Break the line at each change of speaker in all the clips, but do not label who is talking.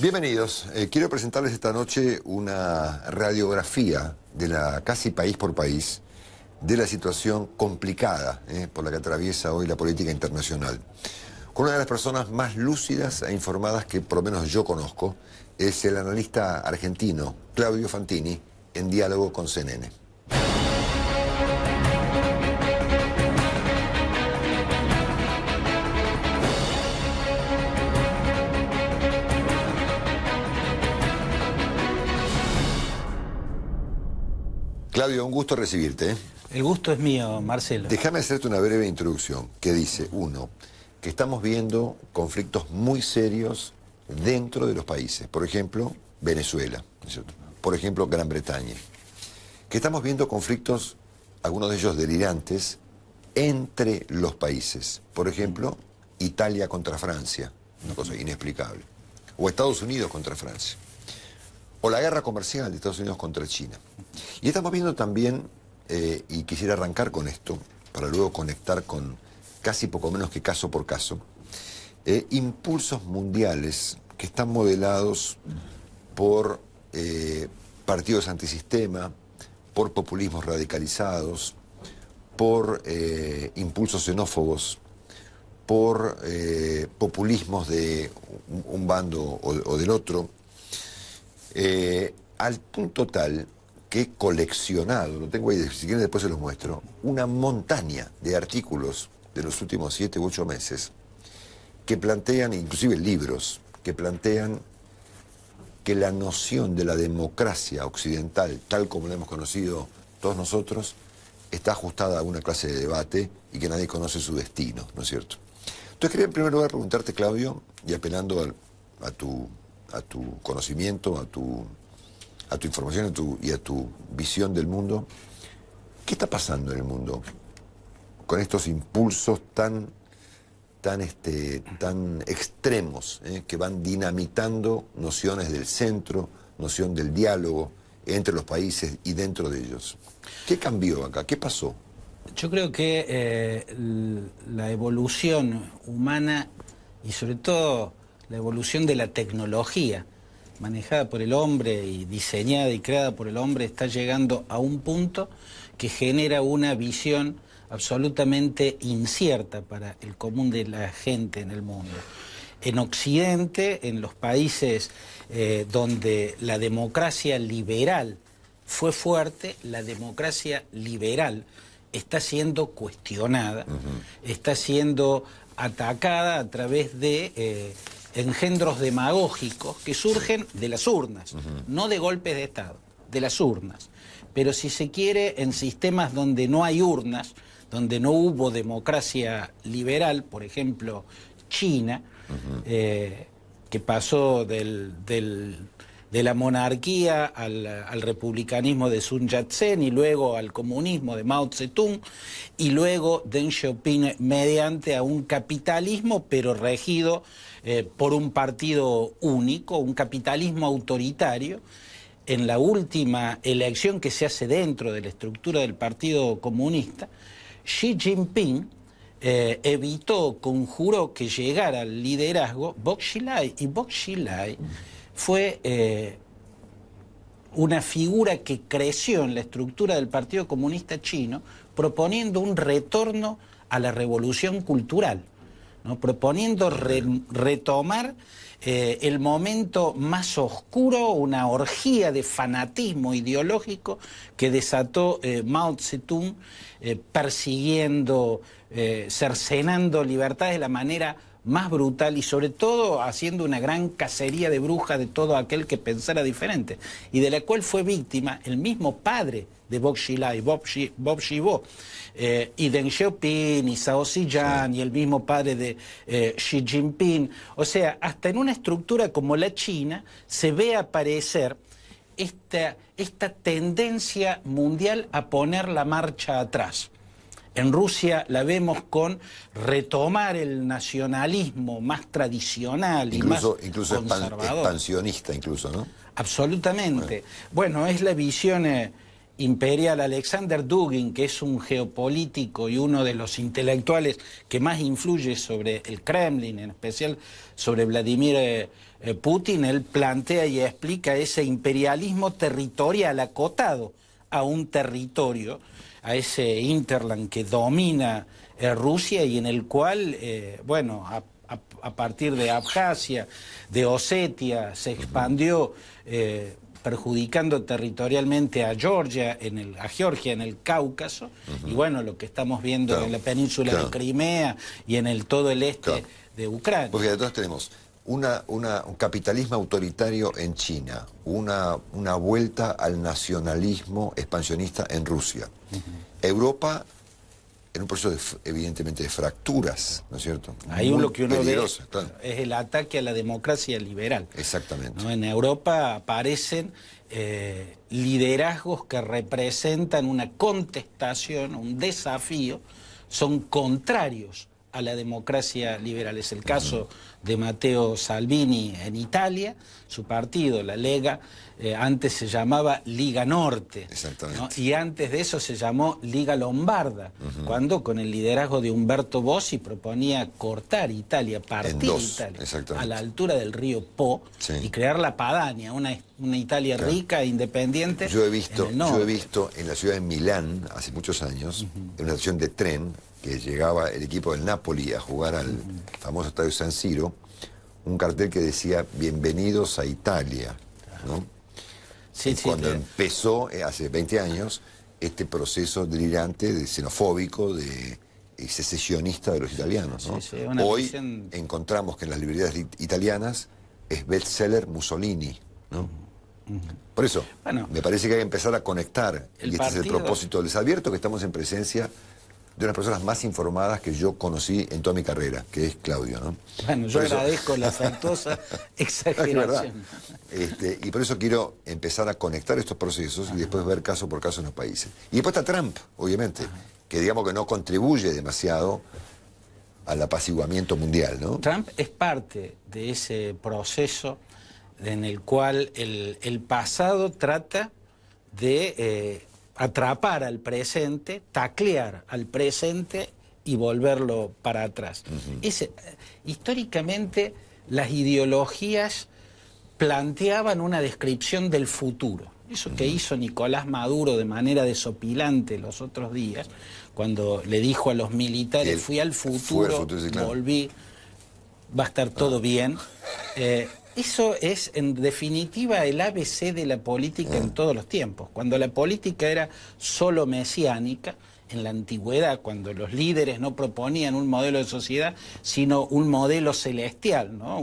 Bienvenidos. Quiero presentarles esta noche una radiografía de la casi país por país de la situación complicada por la que atraviesa hoy la política internacional. Con una de las personas más lúcidas e informadas que por lo menos yo conozco, es el analista argentino Claudio Fantini, en diálogo con CNN. Claudio, un gusto recibirte.
El gusto es mío, Marcelo.
Déjame hacerte una breve introducción que dice, uno, que estamos viendo conflictos muy serios dentro de los países. Por ejemplo, Venezuela, ¿no es cierto? Por ejemplo, Gran Bretaña. Que estamos viendo conflictos, algunos de ellos delirantes, entre los países. Por ejemplo, Italia contra Francia, una cosa inexplicable. O Estados Unidos contra Francia. O la guerra comercial de Estados Unidos contra China. Y estamos viendo también, y quisiera arrancar con esto, para luego conectar con casi poco menos que caso por caso, impulsos mundiales que están modelados por partidos antisistema, por populismos radicalizados, por impulsos xenófobos, por populismos de un bando o del otro, al punto tal que he coleccionado, lo tengo ahí, si quieren después se los muestro, una montaña de artículos de los últimos 7 u 8 meses que plantean, inclusive libros, que plantean que la noción de la democracia occidental, tal como la hemos conocido todos nosotros, está ajustada a una clase de debate y que nadie conoce su destino, ¿no es cierto? Entonces quería en primer lugar preguntarte, Claudio, y apelando a tu conocimiento, a tu información y a tu visión del mundo, ¿qué está pasando en el mundo con estos impulsos tan extremos que van dinamitando nociones del centro, noción del diálogo entre los países y dentro de ellos? ¿Qué cambió acá? ¿Qué pasó?
Yo creo que la evolución humana y sobre todo la evolución de la tecnología manejada por el hombre y diseñada y creada por el hombre está llegando a un punto que genera una visión absolutamente incierta para el común de la gente en el mundo. En Occidente, en los países donde la democracia liberal fue fuerte, la democracia liberal está siendo cuestionada, está siendo atacada a través de engendros demagógicos que surgen de las urnas, no de golpes de Estado, de las urnas. Pero si se quiere, en sistemas donde no hay urnas, donde no hubo democracia liberal, por ejemplo, China, que pasó de la monarquía al republicanismo de Sun Yat-sen y luego al comunismo de Mao Zedong y luego Deng Xiaoping mediante a un capitalismo pero regido por un partido único, un capitalismo autoritario. En la última elección que se hace dentro de la estructura del Partido Comunista, Xi Jinping conjuró que llegara al liderazgo Bo Xilai, y Bo Xilai fue una figura que creció en la estructura del Partido Comunista Chino proponiendo un retorno a la revolución cultural, ¿no? Proponiendo retomar el momento más oscuro, una orgía de fanatismo ideológico que desató Mao Zedong, persiguiendo, cercenando libertades de la manera más brutal y sobre todo haciendo una gran cacería de brujas de todo aquel que pensara diferente, y de la cual fue víctima el mismo padre de Bo Xilai, Bob Xibo, y Deng Xiaoping y Zhao Ziyan y el mismo padre de Xi Jinping. O sea, hasta en una estructura como la China se ve aparecer esta tendencia mundial a poner la marcha atrás. En Rusia la vemos con retomar el nacionalismo más tradicional y más conservador.
Expansionista incluso, ¿no?
Absolutamente. Bueno, es la visión imperial. Alexander Dugin, que es un geopolítico y uno de los intelectuales que más influye sobre el Kremlin, en especial sobre Vladimir Putin, él plantea y explica ese imperialismo territorial acotado a un territorio, a ese hinterland que domina Rusia y en el cual, bueno, a partir de Abjasia, de Osetia, se expandió perjudicando territorialmente a Georgia, a Georgia en el Cáucaso, y bueno, lo que estamos viendo en la península de Crimea y en todo el este de Ucrania.
Porque entonces tenemos un capitalismo autoritario en China, una vuelta al nacionalismo expansionista en Rusia. Europa en un proceso evidentemente de fracturas, ¿no es cierto?
Ahí lo que uno ve es el ataque a la democracia liberal.
Exactamente.
¿No? En Europa aparecen liderazgos que representan una contestación, un desafío, son contrarios a la democracia liberal. Es el caso de Matteo Salvini en Italia, su partido, la Lega, antes se llamaba Liga Norte, ¿no? Y antes de eso se llamó Liga Lombarda, cuando con el liderazgo de Umberto Bossi proponía cortar Italia, partir Italia a la altura del río Po y crear la Padania, una Italia rica e independiente.
Yo he visto en la ciudad de Milán, hace muchos años, en una estación de tren, que llegaba el equipo del Napoli a jugar al famoso estadio San Siro, un cartel que decía "Bienvenidos a Italia", ¿no? Cuando empezó, hace 20 años, este proceso delirante, de xenofóbico, de secesionista de los italianos, ¿no? Hoy encontramos que en las librerías italianas es bestseller Mussolini, ¿no? Por eso, me parece que hay que empezar a conectar, y este es el propósito. Les advierto que estamos en presencia de unas personas más informadas que yo conocí en toda mi carrera, que es Claudio, ¿no?
Bueno, yo agradezco la afectuosa exageración.
Y por eso quiero empezar a conectar estos procesos y después ver caso por caso en los países. Y después está Trump, obviamente, que digamos que no contribuye demasiado al apaciguamiento mundial, ¿no?
Trump es parte de ese proceso en el cual el pasado trata de atrapar al presente, taclear al presente y volverlo para atrás. Históricamente las ideologías planteaban una descripción del futuro. Eso que hizo Nicolás Maduro de manera desopilante los otros días, cuando le dijo a los militares, fui al futuro, volví, va a estar todo bien. Eso es, en definitiva, el ABC de la política en todos los tiempos. Cuando la política era solo mesiánica, en la antigüedad, cuando los líderes no proponían un modelo de sociedad, sino un modelo celestial, ¿no?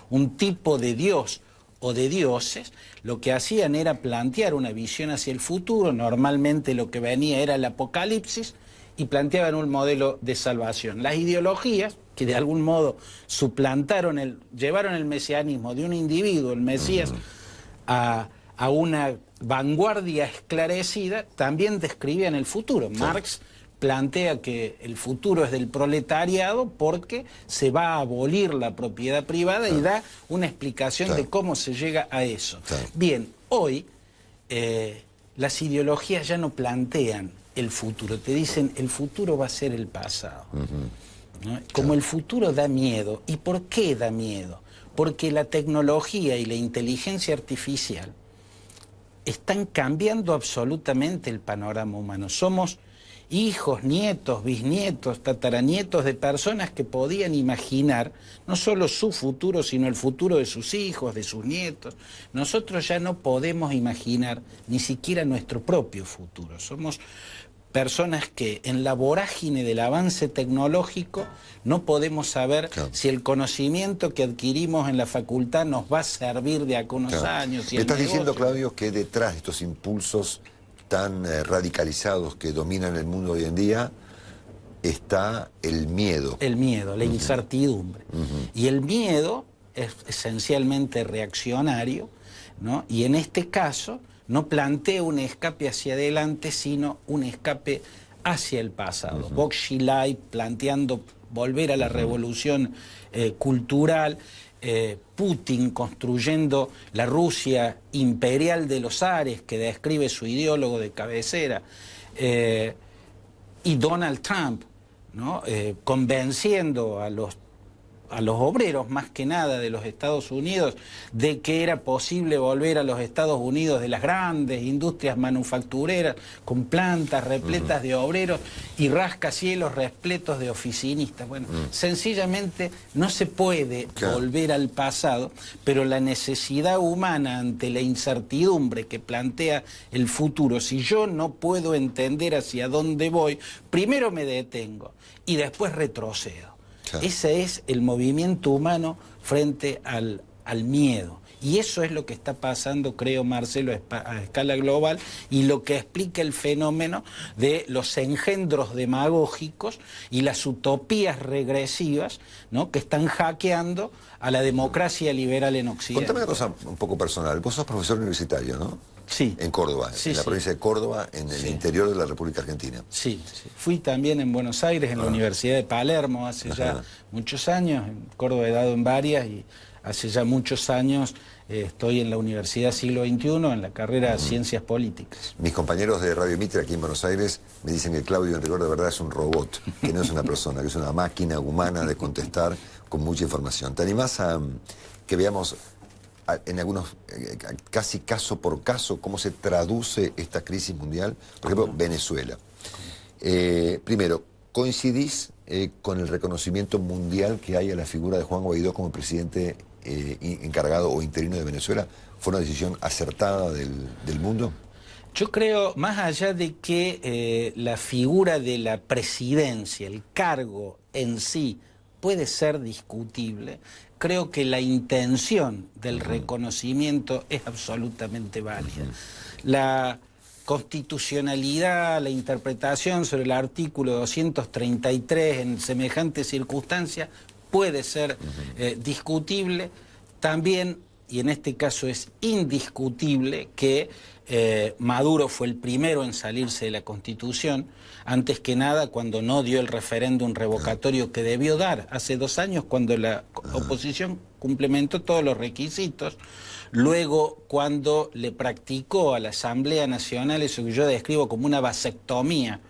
Un tipo de Dios o de dioses, lo que hacían era plantear una visión hacia el futuro. Normalmente lo que venía era el apocalipsis y planteaban un modelo de salvación. Las ideologías, que de algún modo suplantaron, llevaron el mesianismo de un individuo, el Mesías, a una vanguardia esclarecida, también describían el futuro. Marx plantea que el futuro es del proletariado porque se va a abolir la propiedad privada y da una explicación de cómo se llega a eso. Bien, hoy las ideologías ya no plantean el futuro, te dicen el futuro va a ser el pasado. ¿No? Como el futuro da miedo. ¿Y por qué da miedo? Porque la tecnología y la inteligencia artificial están cambiando absolutamente el panorama humano. Somos hijos, nietos, bisnietos, tataranietos de personas que podían imaginar no solo su futuro, sino el futuro de sus hijos, de sus nietos. Nosotros ya no podemos imaginar ni siquiera nuestro propio futuro. Somos personas que en la vorágine del avance tecnológico no podemos saber si el conocimiento que adquirimos en la facultad nos va a servir de acá unos años.
Me estás diciendo, Claudio, que detrás de estos impulsos tan radicalizados que dominan el mundo hoy en día está el miedo.
El miedo, la incertidumbre. Y el miedo es esencialmente reaccionario, ¿no? Y en este caso no plantea un escape hacia adelante, sino un escape hacia el pasado. Boxilai planteando volver a la revolución cultural, Putin construyendo la Rusia imperial de los Ares, que describe su ideólogo de cabecera, y Donald Trump, ¿no? Convenciendo a los obreros, más que nada, de los Estados Unidos, de que era posible volver a los Estados Unidos de las grandes industrias manufactureras, con plantas repletas de obreros y rascacielos repletos de oficinistas. Bueno, sencillamente no se puede volver al pasado, pero la necesidad humana ante la incertidumbre que plantea el futuro, si yo no puedo entender hacia dónde voy, primero me detengo y después retrocedo. Claro. Ese es el movimiento humano frente al miedo. Y eso es lo que está pasando, creo, Marcelo, a escala global, y lo que explica el fenómeno de los engendros demagógicos y las utopías regresivas, ¿no?, que están hackeando a la democracia liberal en Occidente.
Contame una cosa un poco personal. Vos sos profesor universitario, ¿no?
Sí.
En Córdoba,
sí,
en la provincia de Córdoba, en el interior de la República Argentina.
Sí, sí. Fui también en Buenos Aires, en la Universidad de Palermo, hace ya muchos años. En Córdoba he dado en varias y hace ya muchos años estoy en la Universidad Siglo XXI, en la carrera de Ciencias Políticas.
Mis compañeros de Radio Mitre aquí en Buenos Aires me dicen que Claudio en rigor de verdad es un robot, que no es una persona, que es una máquina humana de contestar con mucha información. ¿Te animás a que veamos en algunos, casi caso por caso, cómo se traduce esta crisis mundial? Por ejemplo, Venezuela. Primero, ¿coincidís con el reconocimiento mundial que hay a la figura de Juan Guaidó como presidente encargado o interino de Venezuela? ¿Fue una decisión acertada del mundo?
Yo creo, más allá de que la figura de la presidencia, el cargo en sí, puede ser discutible, creo que la intención del reconocimiento es absolutamente válida. La constitucionalidad, la interpretación sobre el artículo 233 en semejantes circunstancias puede ser discutible. También, y en este caso es indiscutible, que Maduro fue el primero en salirse de la Constitución, antes que nada cuando no dio el referéndum revocatorio que debió dar hace 2 años, cuando la oposición cumplimentó todos los requisitos. Luego, cuando le practicó a la Asamblea Nacional eso que yo describo como una vasectomía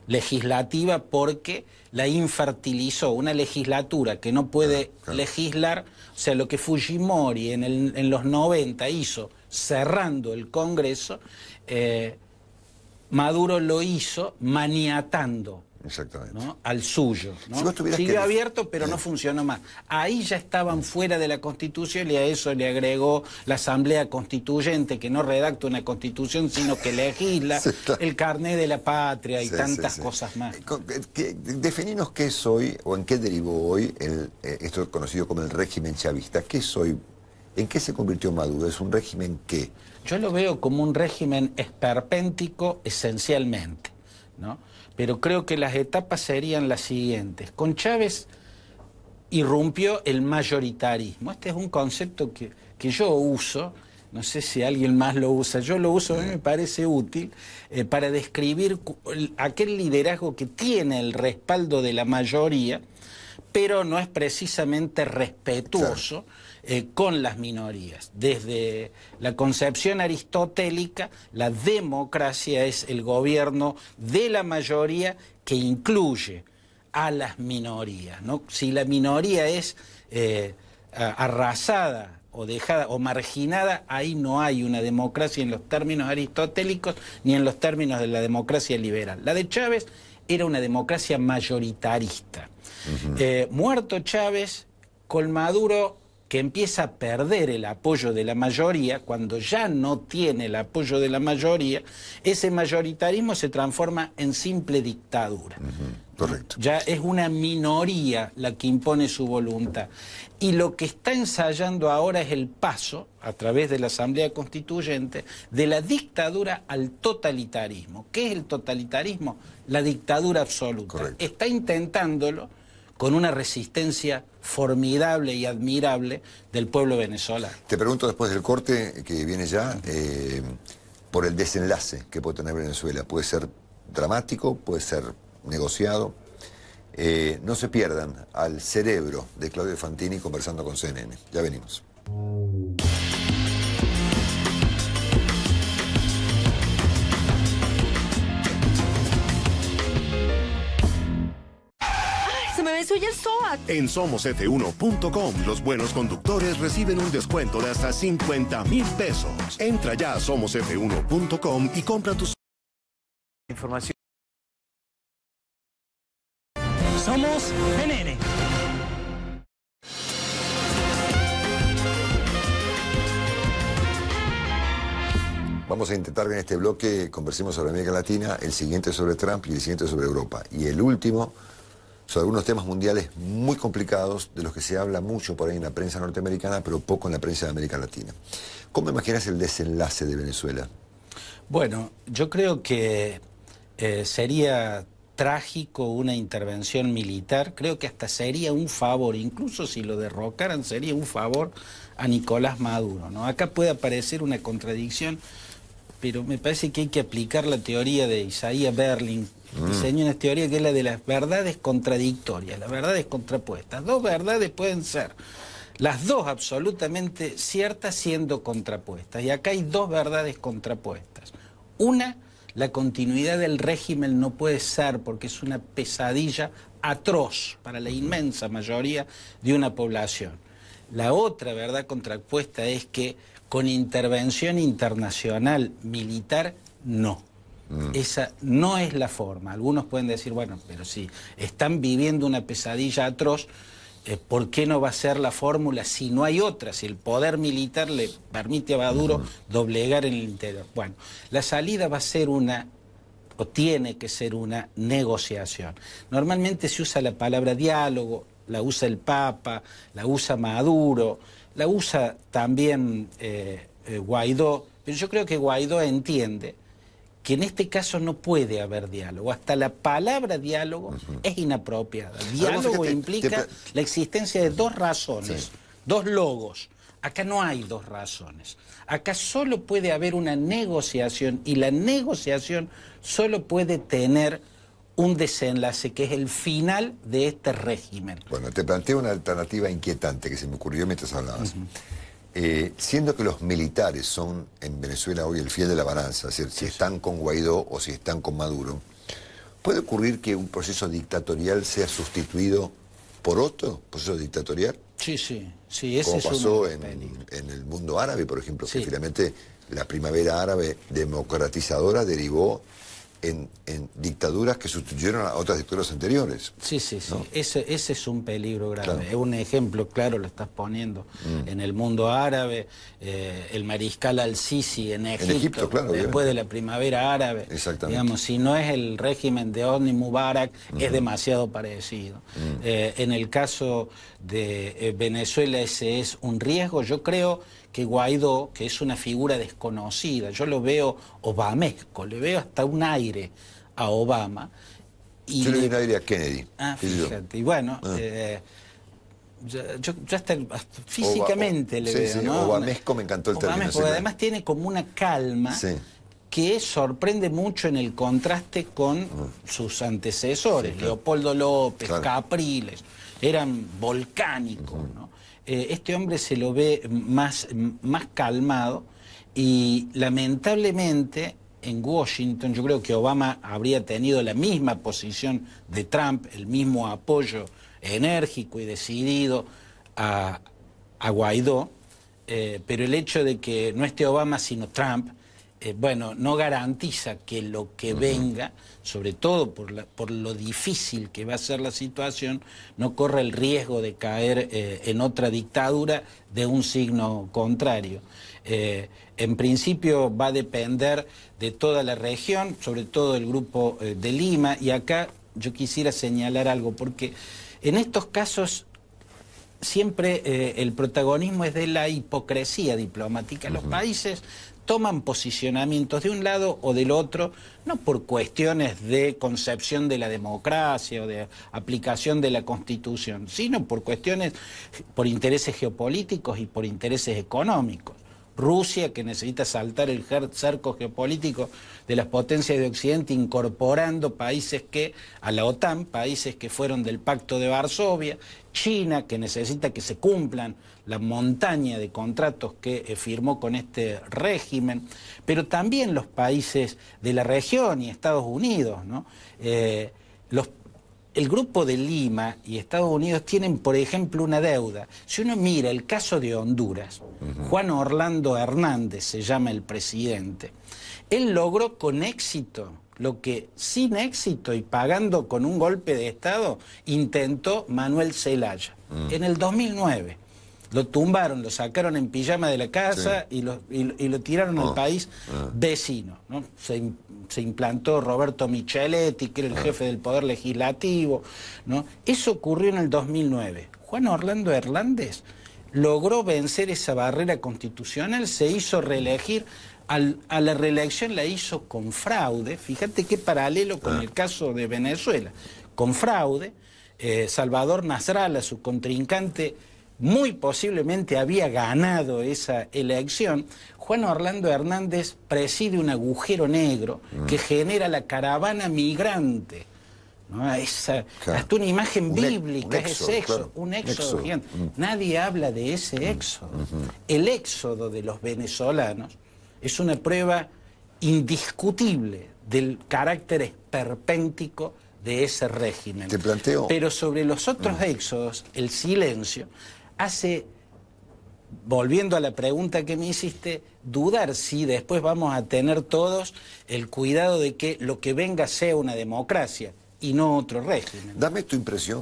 legislativa, porque la infertilizó. Una legislatura que no puede legislar, o sea, lo que Fujimori en los 90 hizo cerrando el Congreso, Maduro lo hizo maniatando, ¿no?, al suyo, ¿no? Si siguió abierto, pero no funcionó más. Ahí ya estaban fuera de la Constitución, y a eso le agregó la Asamblea Constituyente, que no redacta una Constitución, sino que legisla, el carné de la patria y tantas cosas más.
Defininos qué es hoy, o en qué derivó hoy, esto conocido como el régimen chavista. ¿Qué es hoy? ¿En qué se convirtió Maduro? ¿Es un régimen qué?
Yo lo veo como un régimen esperpéntico esencialmente, ¿no? Pero creo que las etapas serían las siguientes. Con Chávez irrumpió el mayoritarismo. Este es un concepto que yo uso, no sé si alguien más lo usa, yo lo uso, a mí me parece útil, para describir aquel liderazgo que tiene el respaldo de la mayoría, pero no es precisamente respetuoso con las minorías. Desde la concepción aristotélica, la democracia es el gobierno de la mayoría que incluye a las minorías, ¿no? Si la minoría es arrasada o dejada o marginada, ahí no hay una democracia en los términos aristotélicos ni en los términos de la democracia liberal. La de Chávez era una democracia mayoritarista. Muerto Chávez, con Maduro, que empieza a perder el apoyo de la mayoría, cuando ya no tiene el apoyo de la mayoría, ese mayoritarismo se transforma en simple dictadura.
Correcto.
Ya es una minoría la que impone su voluntad. Y lo que está ensayando ahora es el paso, a través de la Asamblea Constituyente, de la dictadura al totalitarismo. ¿Qué es el totalitarismo? La dictadura absoluta.
Correcto.
Está intentándolo con una resistencia formidable y admirable del pueblo venezolano.
Te pregunto después del corte, que viene ya, por el desenlace que puede tener Venezuela. Puede ser dramático, puede ser negociado. No se pierdan al cerebro de Claudio Fantini conversando con CNN. Ya venimos.
Se me venció ya el SOAT.
En SomosF1.com, los buenos conductores reciben un descuento de hasta 50,000 pesos. Entra ya a SomosF1.com y compra tus
información. Somos NN.
Vamos a intentar que en este bloque conversemos sobre América Latina, el siguiente sobre Trump y el siguiente sobre Europa. Y el último sobre algunos temas mundiales muy complicados, de los que se habla mucho por ahí en la prensa norteamericana, pero poco en la prensa de América Latina. ¿Cómo imaginas el desenlace de Venezuela?
Bueno, yo creo que sería trágico una intervención militar. Creo que hasta sería un favor, incluso si lo derrocaran, sería un favor a Nicolás Maduro, ¿no? Acá puede aparecer una contradicción, pero me parece que hay que aplicar la teoría de Isaiah Berlin. Diseñó una teoría que es la de las verdades contradictorias, las verdades contrapuestas. Dos verdades pueden ser las dos absolutamente ciertas siendo contrapuestas. Y acá hay dos verdades contrapuestas. Una, la continuidad del régimen no puede ser porque es una pesadilla atroz para la inmensa mayoría de una población. La otra verdad contrapuesta es que con intervención internacional militar, no. Esa no es la forma. Algunos pueden decir, bueno, pero si están viviendo una pesadilla atroz, ¿por qué no va a ser la fórmula si no hay otra? Si el poder militar le permite a Maduro doblegar en el interior. Bueno, la salida va a ser una, o tiene que ser una negociación. Normalmente se usa la palabra diálogo, la usa el Papa, la usa Maduro, la usa también Guaidó, pero yo creo que Guaidó entiende que en este caso no puede haber diálogo. Hasta la palabra diálogo es inapropiada. Diálogo implica la existencia de dos razones, dos logos. Acá no hay dos razones. Acá solo puede haber una negociación y la negociación solo puede tener un desenlace que es el final de este régimen.
Bueno, te planteo una alternativa inquietante que se me ocurrió mientras hablabas. Siendo que los militares son en Venezuela hoy el fiel de la balanza, es decir, si están con Guaidó o si están con Maduro, ¿puede ocurrir que un proceso dictatorial sea sustituido por otro proceso dictatorial?
Sí, ese
como
es
pasó en el mundo árabe, por ejemplo, que finalmente la primavera árabe democratizadora derivó en dictaduras que sustituyeron a otras dictaduras anteriores.
Sí,
¿no?
Ese es un peligro grave.
Claro.
Es un ejemplo claro, lo estás poniendo en el mundo árabe, el mariscal al-Sisi en Egipto,
claro,
después de la primavera árabe.
Exactamente.
Digamos, si no es el régimen de Hosni Mubarak, es demasiado parecido. En el caso de Venezuela ese es un riesgo. Yo creo que Guaidó, que es una figura desconocida, yo lo veo obamesco, le veo hasta un aire a Obama. Y
yo le doy un aire a Kennedy.
Fíjate, y bueno, yo hasta físicamente le veo, ¿no?
Obamesco, me encantó el término.
Porque además tiene como una calma que sorprende mucho en el contraste con sus antecesores, Leopoldo López, Capriles, eran volcánicos, ¿no? Este hombre se lo ve más calmado y lamentablemente en Washington yo creo que Obama habría tenido la misma posición de Trump, el mismo apoyo enérgico y decidido a Guaidó, pero el hecho de que no esté Obama sino Trump, bueno, no garantiza que lo que venga, sobre todo por lo difícil que va a ser la situación, no corra el riesgo de caer en otra dictadura de un signo contrario. En principio va a depender de toda la región, sobre todo el grupo de Lima, y acá yo quisiera señalar algo, porque en estos casos siempre el protagonismo es de la hipocresía diplomática. Los países toman posicionamientos de un lado o del otro, no por cuestiones de concepción de la democracia o de aplicación de la Constitución, sino por cuestiones, por intereses geopolíticos y por intereses económicos. Rusia, que necesita saltar el cerco geopolítico de las potencias de Occidente, incorporando países a la OTAN, países que fueron del Pacto de Varsovia, China, que necesita que se cumplan la montaña de contratos que firmó con este régimen, pero también los países de la región y Estados Unidos, ¿no? El Grupo de Lima y Estados Unidos tienen, por ejemplo, una deuda. Si uno mira el caso de Honduras, Juan Orlando Hernández se llama el presidente, él logró con éxito lo que sin éxito y pagando con un golpe de Estado intentó Manuel Zelaya en el 2009. Lo tumbaron, lo sacaron en pijama de la casa, sí, y lo tiraron al país vecino, ¿no? Se implantó Roberto Micheletti, que era el jefe del Poder Legislativo, ¿no? Eso ocurrió en el 2009. Juan Orlando Hernández logró vencer esa barrera constitucional, se hizo reelegir, a la reelección la hizo con fraude. Fíjate qué paralelo con el caso de Venezuela. Con fraude, Salvador Nasralla, su contrincante, muy posiblemente había ganado esa elección. Juan Orlando Hernández preside un agujero negro que genera la caravana migrante, ¿no? Hasta una imagen bíblica, un éxodo gigante. Nadie habla de ese éxodo. El éxodo de los venezolanos es una prueba indiscutible del carácter esperpéntico de ese régimen.
Te planteo...
Pero sobre los otros éxodos, el silencio hace, volviendo a la pregunta que me hiciste, dudar si después vamos a tener todos el cuidado de que lo que venga sea una democracia y no otro régimen.
Dame tu impresión,